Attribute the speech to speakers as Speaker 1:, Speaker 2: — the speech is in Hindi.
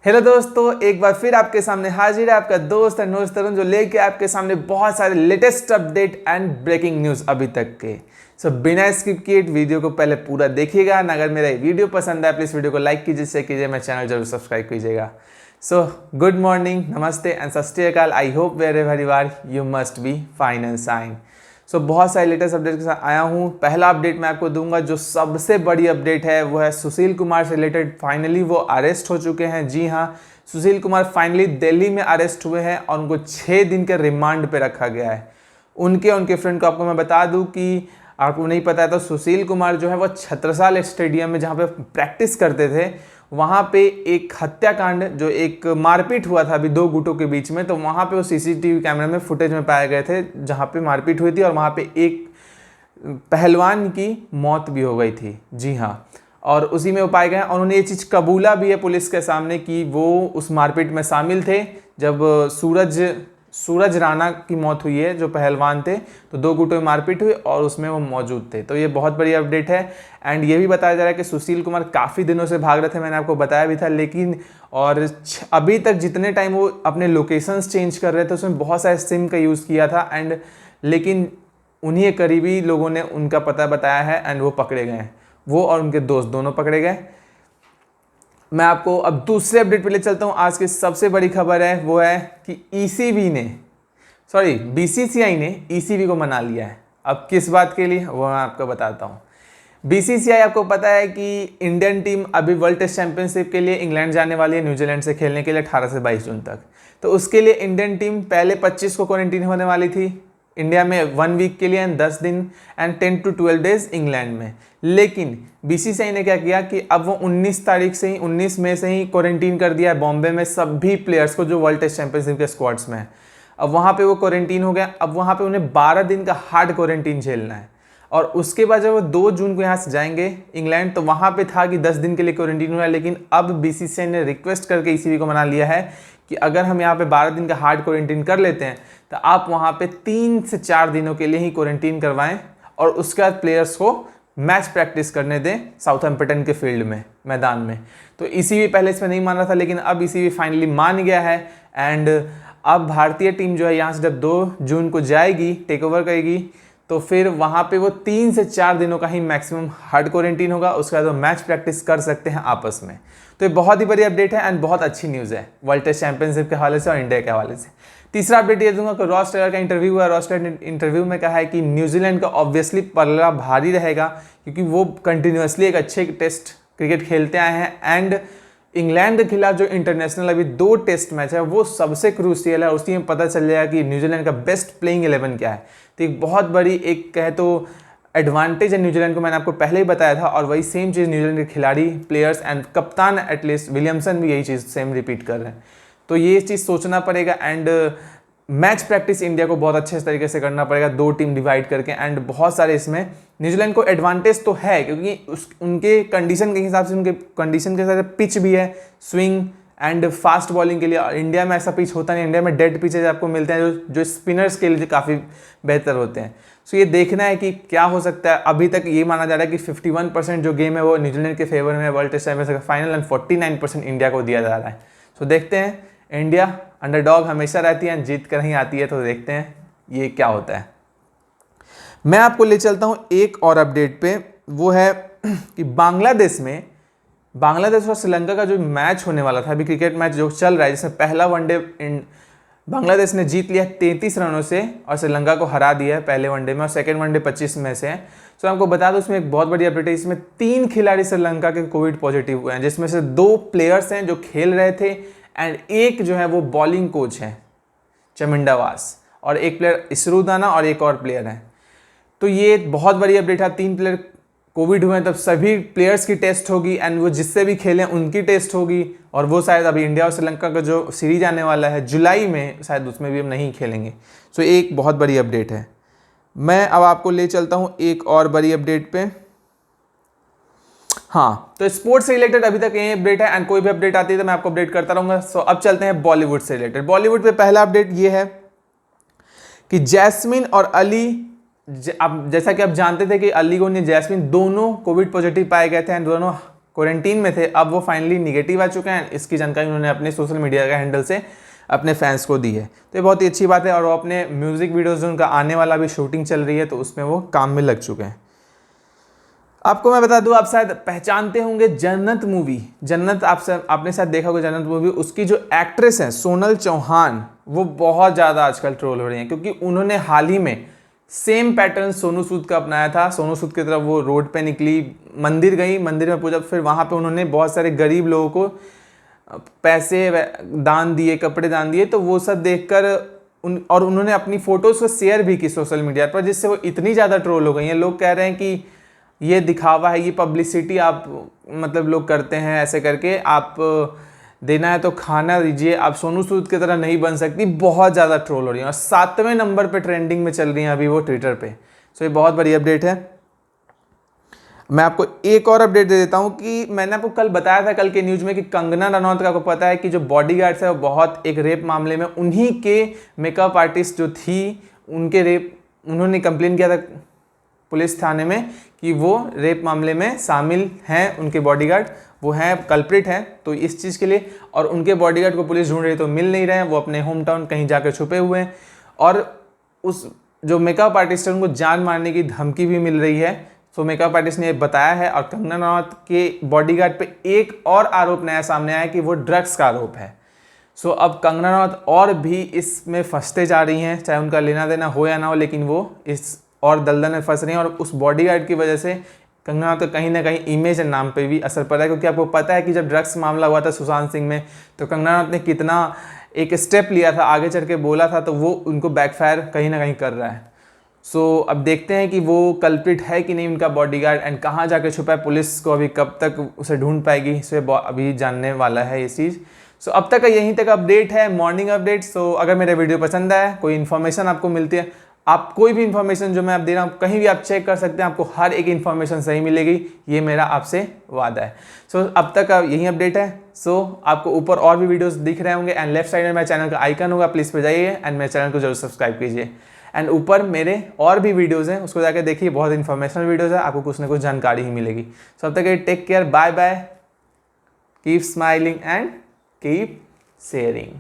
Speaker 1: हेलो दोस्तों, एक बार फिर आपके सामने हाजिर है आपका दोस्त अनुज तरुण, जो लेके आपके सामने बहुत सारे latest update and breaking news अभी तक के। बिना स्किप किए वीडियो को पहले पूरा देखिएगा। अगर मेरा वीडियो पसंद है प्लीज़ वीडियो को लाइक कीजिए, शेयर कीजिए, मेरा चैनल जरूर सब्सक्राइब कीजिएगा। गुड मॉर्निंग, नमस्ते and Sat Sri Akal. I hope wherever you are you must be fine and shine. बहुत सारे लेटेस्ट अपडेट के साथ आया हूँ। पहला अपडेट मैं आपको दूंगा, जो सबसे बड़ी अपडेट है वो है सुशील कुमार से रिलेटेड। फाइनली वो अरेस्ट हो चुके हैं। जी हाँ, सुशील कुमार फाइनली दिल्ली में अरेस्ट हुए हैं और उनको 6 दिन के रिमांड पे रखा गया है। उनके फ्रेंड को आपको मैं बता दूं कि आपको नहीं पता है तो सुशील कुमार जो है वो छत्रसाल स्टेडियम में जहाँ पे प्रैक्टिस करते थे, वहाँ पे एक हत्याकांड, जो एक मारपीट हुआ था अभी 2 गुटों के बीच में, तो वहाँ पे वो सीसीटीवी कैमरे में फुटेज में पाए गए थे जहाँ पे मारपीट हुई थी और वहाँ पे एक पहलवान की मौत भी हो गई थी। जी हाँ, और उसी में वो पाए गए और उन्होंने ये चीज़ कबूला भी है पुलिस के सामने कि वो उस मारपीट में शामिल थे जब सूरज राणा की मौत हुई है, जो पहलवान थे। तो 2 गुटों में मारपीट हुई और उसमें वो मौजूद थे। तो ये बहुत बड़ी अपडेट है। एंड ये भी बताया जा रहा है कि सुशील कुमार काफ़ी दिनों से भाग रहे थे, मैंने आपको बताया भी था, लेकिन और अभी तक जितने टाइम वो अपने लोकेशंस चेंज कर रहे थे उसमें बहुत सारे सिम का यूज़ किया था लेकिन उन्हीं करीबी लोगों ने उनका पता बताया है एंड वो पकड़े गए हैं। वो और उनके दोस्त दोनों पकड़े गए। मैं आपको अब दूसरे अपडेट पे ले चलता हूँ। आज की सबसे बड़ी खबर है वो है कि बीसीसीआई ने ईसीबी को मना लिया है। अब किस बात के लिए वो मैं आपको बताता हूँ। बीसीसीआई, आपको पता है कि इंडियन टीम अभी वर्ल्ड टेस्ट चैंपियनशिप के लिए इंग्लैंड जाने वाली है, न्यूजीलैंड से खेलने के लिए 18 से 22 जून तक। तो उसके लिए इंडियन टीम पहले 25 को क्वारंटीन होने वाली थी इंडिया में 1 वीक के लिए एंड 10 दिन एंड 10 to 12 डेज इंग्लैंड में। लेकिन बीसीसीआई ने क्या किया कि अब वो 19 मई से ही क्वारंटीन कर दिया है बॉम्बे में सभी प्लेयर्स को जो वर्ल्ड टेस्ट चैंपियनशिप के स्क्वाड्स में है। अब वहाँ पे वो क्वारंटीन हो गया। अब वहाँ पे उन्हें 12 दिन का हार्ड क्वारंटीन झेलना है और उसके बाद जब वो 2 जून को यहाँ से जाएंगे इंग्लैंड, तो वहाँ पे था कि 10 दिन के लिए क्वारंटीन हुआ है। लेकिन अब बीसीसीआई ने रिक्वेस्ट करके ईसीबी को मना लिया है कि अगर हम यहाँ पे 12 दिन का हार्ड क्वारंटीन कर लेते हैं तो आप वहाँ पे 3 से 4 दिनों के लिए ही क्वारंटीन करवाएं और उसके बाद प्लेयर्स को मैच प्रैक्टिस करने दें साउथहैम्पटन के फील्ड में, मैदान में। तो ईसीबी पहले इसमें नहीं मान रहा था, लेकिन अब ईसीबी फाइनली मान गया है। एंड अब भारतीय टीम जो है यहाँ से जब 2 जून को जाएगी, टेक ओवर करेगी, तो फिर वहाँ पे वो 3 से 4 दिनों का ही मैक्सिमम हार्ड क्वारंटीन होगा। उसके बाद वो मैच प्रैक्टिस कर सकते हैं आपस में। तो ये बहुत ही बड़ी अपडेट है एंड बहुत अच्छी न्यूज़ है वर्ल्ड टेस्ट चैंपियनशिप के हवाले से और इंडिया के हवाले से। तीसरा अपडेट ये दूंगा कि रॉस टेलर का इंटरव्यू हुआ। रॉस टेलर ने इंटरव्यू में कहा है कि न्यूजीलैंड का ऑब्वियसली पल्ला भारी रहेगा क्योंकि वो कंटिन्यूसली एक अच्छे टेस्ट क्रिकेट खेलते आए हैं एंड इंग्लैंड के खिलाफ जो इंटरनेशनल अभी 2 टेस्ट मैच है वो सबसे क्रूशियल है। उसी में पता चल जाएगा कि न्यूजीलैंड का बेस्ट प्लेइंग 11 क्या है। तो एक बहुत बड़ी एक कहे तो एडवांटेज है न्यूजीलैंड को, मैंने आपको पहले ही बताया था। और वही सेम चीज़ न्यूजीलैंड के खिलाड़ी, प्लेयर्स एंड कप्तान एटलीस्ट विलियमसन भी यही चीज़ सेम रिपीट कर रहे हैं। तो ये चीज़ सोचना पड़ेगा एंड मैच प्रैक्टिस इंडिया को बहुत अच्छे तरीके से करना पड़ेगा 2 टीम डिवाइड करके। एंड बहुत सारे इसमें न्यूजीलैंड को एडवांटेज तो है क्योंकि उनके कंडीशन के हिसाब से, उनके कंडीशन के हिसाब से पिच भी है, स्विंग एंड फास्ट बॉलिंग के लिए। इंडिया में ऐसा पिच होता नहीं, इंडिया में डेड पिचेज आपको मिलते हैं जो स्पिनर्स के लिए काफ़ी बेहतर होते हैं। ये देखना है कि क्या हो सकता है। अभी तक ये माना जा रहा है कि 51% जो गेम है वो न्यूजीलैंड के फेवर में वर्ल्ड टेस्ट चैंपियनशिप का फाइनल एंड 49% इंडिया को दिया जा रहा है। देखते हैं, इंडिया अंडरडॉग हमेशा रहती है, जीत कर ही आती है। तो देखते हैं ये क्या होता है। मैं आपको ले चलता हूं एक और अपडेट पे, वो है कि बांग्लादेश और श्रीलंका का जो मैच होने वाला था, अभी क्रिकेट मैच जो चल रहा है, जिसमें पहला वनडे बांग्लादेश ने जीत लिया 33 रनों से और श्रीलंका को हरा दिया है पहले वनडे में, और सेकेंड वनडे 25 में से है। तो आपको बता दूं इसमें एक बहुत बड़ी अपडेट है। इसमें 3 खिलाड़ी श्रीलंका के कोविड पॉजिटिव हुए हैं, जिसमें से 2 प्लेयर्स हैं जो खेल रहे थे एंड एक जो है वो बॉलिंग कोच है चमिंडावास, और एक प्लेयर इसरुदाना और एक और प्लेयर है। तो ये बहुत बड़ी अपडेट है। 3 प्लेयर कोविड हुए हैं, तब सभी प्लेयर्स की टेस्ट होगी एंड वो जिससे भी खेलें उनकी टेस्ट होगी। और वो शायद अभी इंडिया और श्रीलंका का जो सीरीज आने वाला है जुलाई में, शायद उसमें भी हम नहीं खेलेंगे। एक बहुत बड़ी अपडेट है। मैं अब आपको ले चलता हूँ एक और बड़ी अपडेट पे। हाँ, तो स्पोर्ट्स से रिलेटेड अभी तक यही अपडेट है एंड कोई भी अपडेट आती है तो मैं आपको अपडेट करता रहूंगा। अब चलते हैं बॉलीवुड से रिलेटेड। बॉलीवुड पे पहला अपडेट ये है कि जैस्मिन और अली, अब जैसा कि आप जानते थे कि अली और जैस्मिन दोनों कोविड पॉजिटिव पाए गए थे एंड दोनों क्वारंटीन में थे, अब वो फाइनली निगेटिव आ चुके हैं। इसकी जानकारी उन्होंने अपने सोशल मीडिया का हैंडल से अपने फैंस को दी है, तो ये बहुत ही अच्छी बात है। और वो अपने म्यूज़िक वीडियोज़ जो उनका आने वाला भी शूटिंग चल रही है, तो उसमें वो काम में लग चुके हैं। आपको मैं बता दूं, आप शायद पहचानते होंगे जन्नत मूवी। जन्नत आपने शायद देखा होगा जन्नत मूवी। उसकी जो एक्ट्रेस है सोनल चौहान, वो बहुत ज़्यादा आजकल ट्रोल हो रही हैं, क्योंकि उन्होंने हाल ही में सेम पैटर्न सोनू सूद का अपनाया था। सोनू सूद की तरफ वो रोड पे निकली, मंदिर गई, मंदिर में पूजा, फिर वहाँ पे उन्होंने बहुत सारे गरीब लोगों को पैसे दान दिए, कपड़े दान दिए। तो वो सब देखकर और उन्होंने अपनी फ़ोटोज़ को शेयर भी की सोशल मीडिया पर, जिससे वो इतनी ज़्यादा ट्रोल हो गई हैं। लोग कह रहे हैं कि ये दिखावा है, ये पब्लिसिटी आप मतलब लोग करते हैं, ऐसे करके आप देना है तो खाना दीजिए, आप सोनू सूद की तरह नहीं बन सकती। बहुत ज़्यादा ट्रोल हो रही है और 7वें नंबर पे ट्रेंडिंग में चल रही हैं अभी वो ट्विटर पे। सो ये बहुत बड़ी अपडेट है। मैं आपको एक और अपडेट दे देता हूँ कि मैंने आपको कल बताया था, कल के न्यूज़ में, कि कंगना रनौत का आपको पता है कि जो बॉडीगार्ड्स है वो बहुत एक रेप मामले में उन्हीं के मेकअप आर्टिस्ट जो थी उनके रेप, उन्होंने कंप्लेन किया था पुलिस थाने में कि वो रेप मामले में शामिल हैं, उनके बॉडीगार्ड वो हैं, कल्प्रिट हैं। तो इस चीज़ के लिए, और उनके बॉडीगार्ड को पुलिस ढूंढ रही है तो मिल नहीं रहे हैं, वो अपने होम टाउन कहीं जाकर छुपे हुए हैं। और उस जो मेकअप आर्टिस्ट है उनको जान मारने की धमकी भी मिल रही है। सो मेकअप आर्टिस्ट ने बताया है। और कंगना रनौत के बॉडीगार्ड पे एक और आरोप नया सामने आया है कि वो ड्रग्स का आरोप है। सो अब कंगना रनौत और भी इसमें फंसते जा रही हैं, चाहे उनका लेना देना हो या ना हो, लेकिन वो इस और दलदल में फंस रही हैं। और उस बॉडीगार्ड की वजह से कंगना रनौत कहीं ना कहीं इमेज एंड नाम पे भी असर पड़ा है, क्योंकि आपको पता है कि जब ड्रग्स मामला हुआ था सुशांत सिंह में, तो कंगना रनौत ने कितना एक स्टेप लिया था, आगे चल के बोला था, तो वो उनको बैकफायर कहीं ना कहीं कर रहा है। सो अब देखते हैं कि वो कल्प्रिट है कि नहीं उनका बॉडीगार्ड, एंड कहाँ जाके छुपा है। पुलिस को अभी कब तक उसे ढूंढ पाएगी, सो अभी जानने वाला है ये चीज़। सो अब तक का यहीं तक अपडेट है, मॉर्निंग अपडेट। सो अगर मेरा वीडियो पसंद आया, कोई इन्फॉर्मेशन आपको मिलती है, आप कोई भी इन्फॉर्मेशन जो मैं आप दे रहा हूँ कहीं भी आप चेक कर सकते हैं, आपको हर एक इन्फॉर्मेशन सही मिलेगी, ये मेरा आपसे वादा है। सो अब तक का यही अपडेट है। सो आपको ऊपर और भी वीडियोस दिख रहे होंगे, एंड लेफ्ट साइड में मेरे चैनल का आइकन होगा, प्लीज़ पे जाइए एंड मेरे चैनल को जरूर सब्सक्राइब कीजिए। एंड ऊपर मेरे और भी वीडियोज़ हैं, उसको जाकर देखिए, बहुत इन्फॉर्मेशनल वीडियोज़ है, आपको कुछ ना कुछ जानकारी ही मिलेगी। सो अब तक take care, bye bye, keep smiling and keep sharing.